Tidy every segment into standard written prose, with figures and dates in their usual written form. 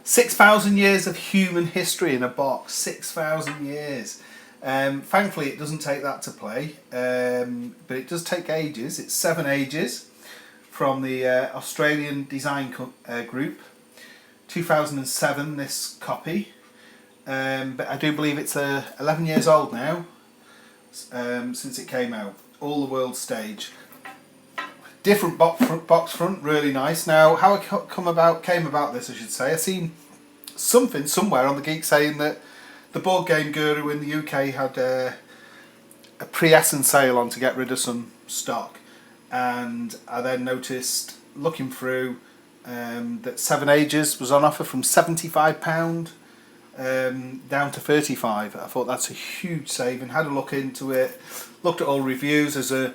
6,000 years of human history in a box. 6,000 years. Thankfully, it doesn't take that to play, but it does take ages. It's 7 ages from the Australian design group. 2007, this copy. But I do believe it's 11 years old now, since it came out. All the world stage. Different box front, really nice. Now, how it came about this, I should say. I seen something somewhere on the Geek saying that the Board Game Guru in the UK had a pre-Essen sale on to get rid of some stock, and I then noticed, looking through, that 7 Ages was on offer from £75 down to 35. I thought that's a huge saving. Had a look into it, looked at all reviews. There's a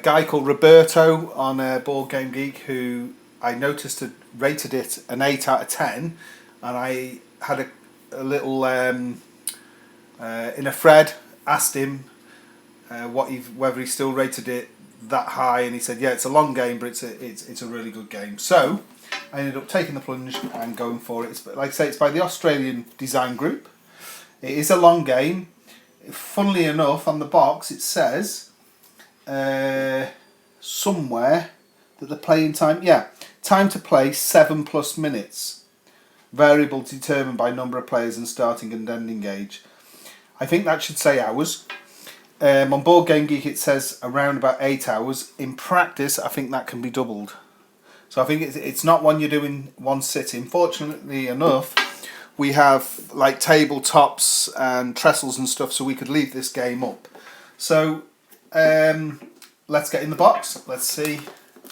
guy called Roberto on Board Game Geek who I noticed had rated it an 8 out of 10, and I had a little in a thread asked him whether he still rated it that high, and he said yeah, it's a long game, but it's a really good game. So I ended up taking the plunge and going for it. Like I say, it's by the Australian design group. It is a long game. Funnily enough, on the box it says somewhere that the playing time, time to play 7+ minutes, variable determined by number of players and starting and ending age. I think that should say hours. On Board Game Geek it says around about 8 hours. In practice I think that can be doubled, so I think it's not one you do in one sitting. Fortunately enough, we have like tabletops and trestles and stuff, so we could leave this game up. So let's get in the box. Let's see.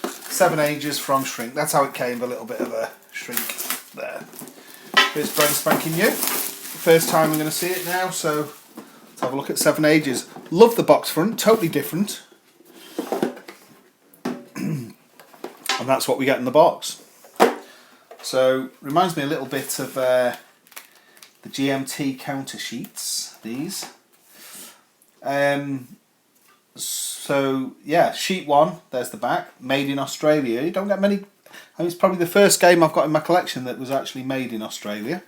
7 Ages from Shrink. That's how it came, a little bit of a shrink there. Here's brand spanking new. First time I'm going to see it now, so let's have a look at 7 Ages. Love the box front, totally different. And that's what we get in the box. So, reminds me a little bit of the GMT counter sheets, these. So yeah, sheet 1, there's the back, made in Australia. You don't get many. I mean, it's probably the first game I've got in my collection that was actually made in Australia.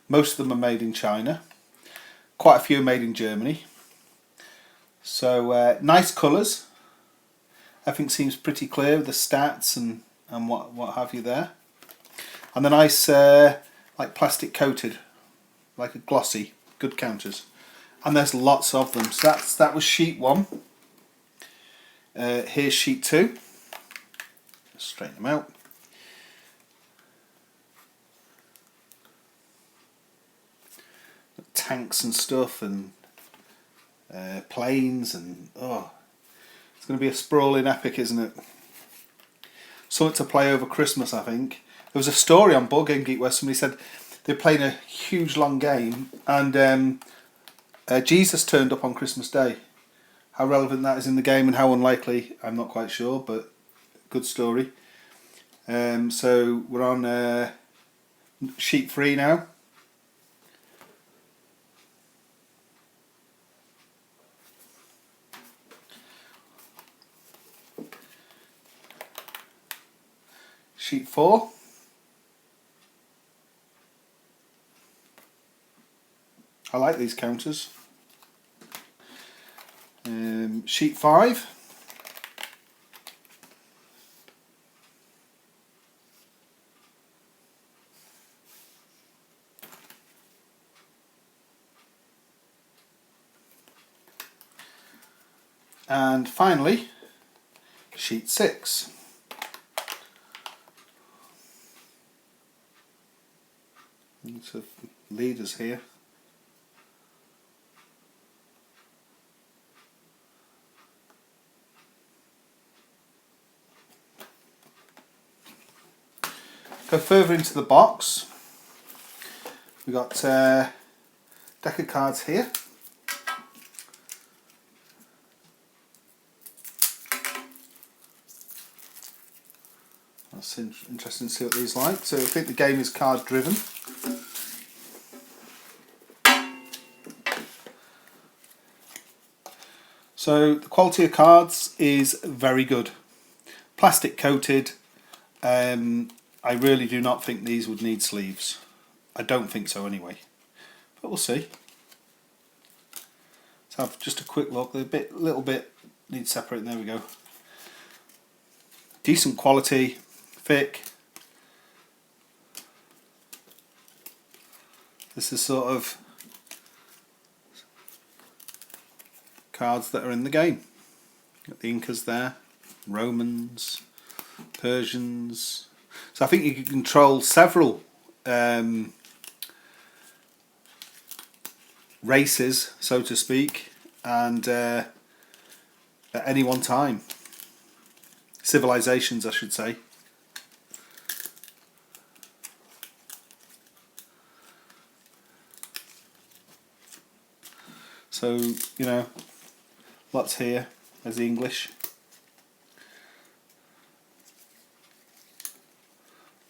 Most of them are made in China. Quite a few are made in Germany. So nice colours. Everything seems pretty clear with the stats and what have you there. And the nice like plastic coated, like a glossy, good counters. And there's lots of them. So that was sheet 1. Here's sheet 2. Straighten them out. Tanks and stuff and planes and it's going to be a sprawling epic, isn't it? Something to play over Christmas, I think. There was a story on Board Game Geek where somebody said they're playing a huge long game and Jesus turned up on Christmas Day. How relevant that is in the game and how unlikely, I'm not quite sure, but good story. So we're on sheet 3 now. Sheet 4. I like these counters. Sheet 5. And finally, sheet 6. Lots of leaders here. Go further into the box. We got a deck of cards here. That's interesting to see what these like. So I think the game is card driven. So the quality of cards is very good. Plastic coated. I really do not think these would need sleeves. I don't think so anyway, but we'll see. Let's have just a quick look. The little bit needs separating. There we go. Decent quality, thick. This is sort of cards that are in the game. Got the Incas there, Romans, Persians. So I think you can control several races, so to speak, and at any one time. Civilizations, I should say. So, you know, lots here. There's the English.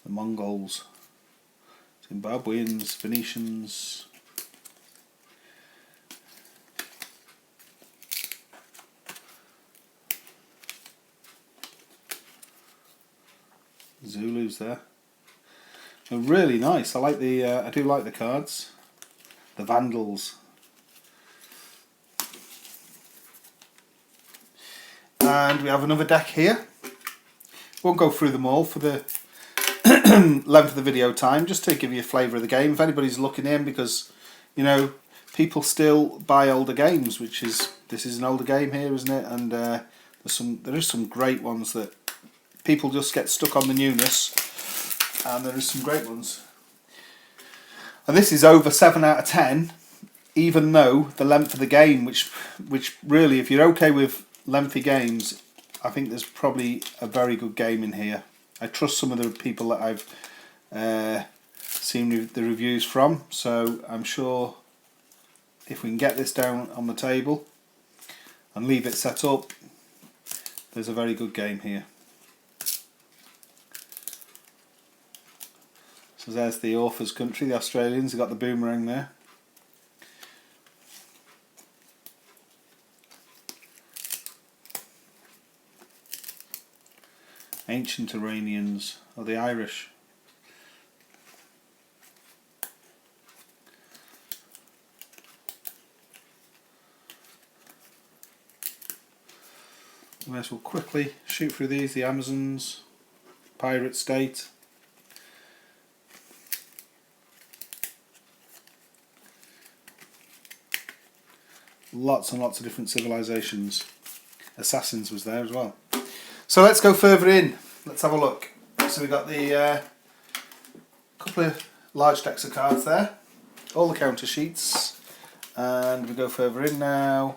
The Mongols. Zimbabweans, Venetians. Zulus there. They're really nice. I like the. I do like the cards. The Vandals. And we have another deck here. Won't go through them all for the length of the video time, just to give you a flavour of the game. If anybody's looking in, because you know people still buy older games, this is an older game here, isn't it? And there is some great ones that people just get stuck on the newness, and there is some great ones. And this is over 7 out of 10, even though the length of the game, which really, if you're okay with lengthy games, I think there's probably a very good game in here. I trust some of the people that I've seen the reviews from, so I'm sure if we can get this down on the table and leave it set up, there's a very good game here. So there's the author's country, the Australians. They've got the boomerang there. Ancient Iranians, or the Irish. We might as well quickly shoot through these. The Amazons, Pirate State. Lots and lots of different civilizations. Assassins was there as well. So let's go further in. Let's have a look. So we've got the couple of large decks of cards there. All the counter sheets. And we go further in now.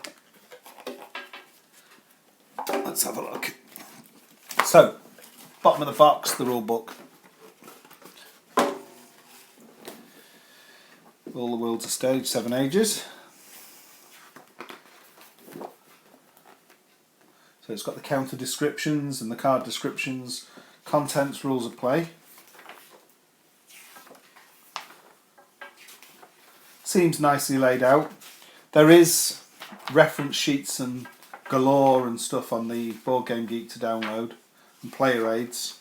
Let's have a look. So, bottom of the box, the rule book. All the worlds are staged, 7 ages. So it's got the counter descriptions and the card descriptions, contents, rules of play. Seems nicely laid out. There is reference sheets and galore and stuff on the Board Game Geek to download, and player aids.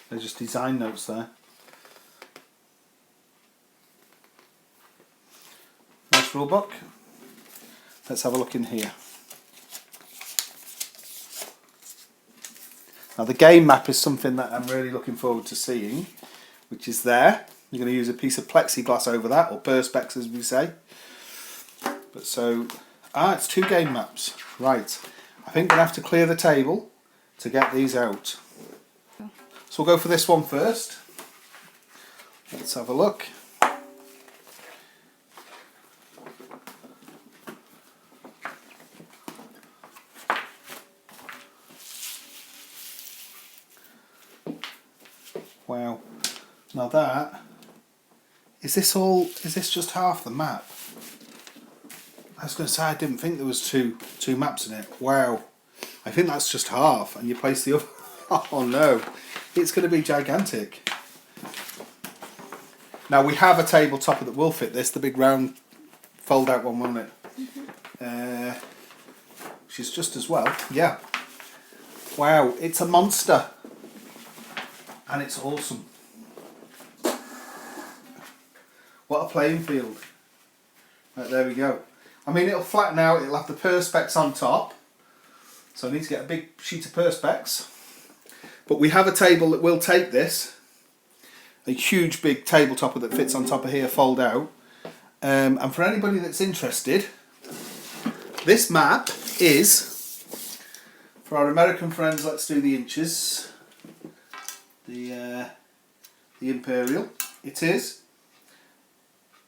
There's just design notes there. Nice rule book. Let's have a look in here. Now the game map is something that I'm really looking forward to seeing, which is there. You're going to use a piece of plexiglass over that, or perspex as we say. But so, it's 2 game maps. Right, I think we're going to have to clear the table to get these out. So we'll go for this one first. Let's have a look. Wow. Now that, is this just half the map? I was going to say, I didn't think there was two maps in it. Wow. I think that's just half, and you place the other. Oh no. It's going to be gigantic. Now we have a tabletop that will fit this, the big round fold out one, won't it? Which is just as well. Yeah. Wow, it's a monster. And it's awesome. What a playing field. Right, there we go. I mean, it'll flatten out, it'll have the perspex on top. So I need to get a big sheet of perspex. But we have a table that will take this. A huge big tabletop that fits on top of here, fold out. And for anybody that's interested, this map is, for our American friends, let's do the inches. The Imperial. It is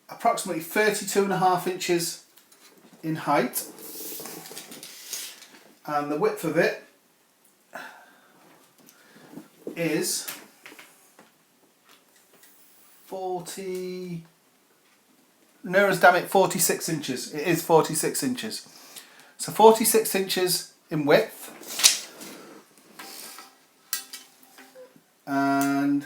approximately 32.5 inches in height. And the width of it is 40, near as damn it, 46 inches. It is 46 inches. So 46 inches in width and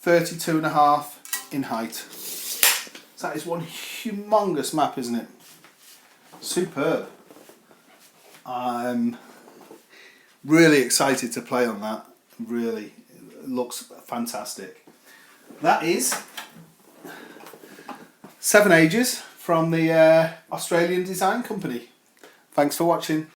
32.5 in height. So that is one humongous map, isn't it? Superb. I'm really excited to play on that. Really, it looks fantastic. That is 7 Ages from the Australian Design Company. Thanks for watching.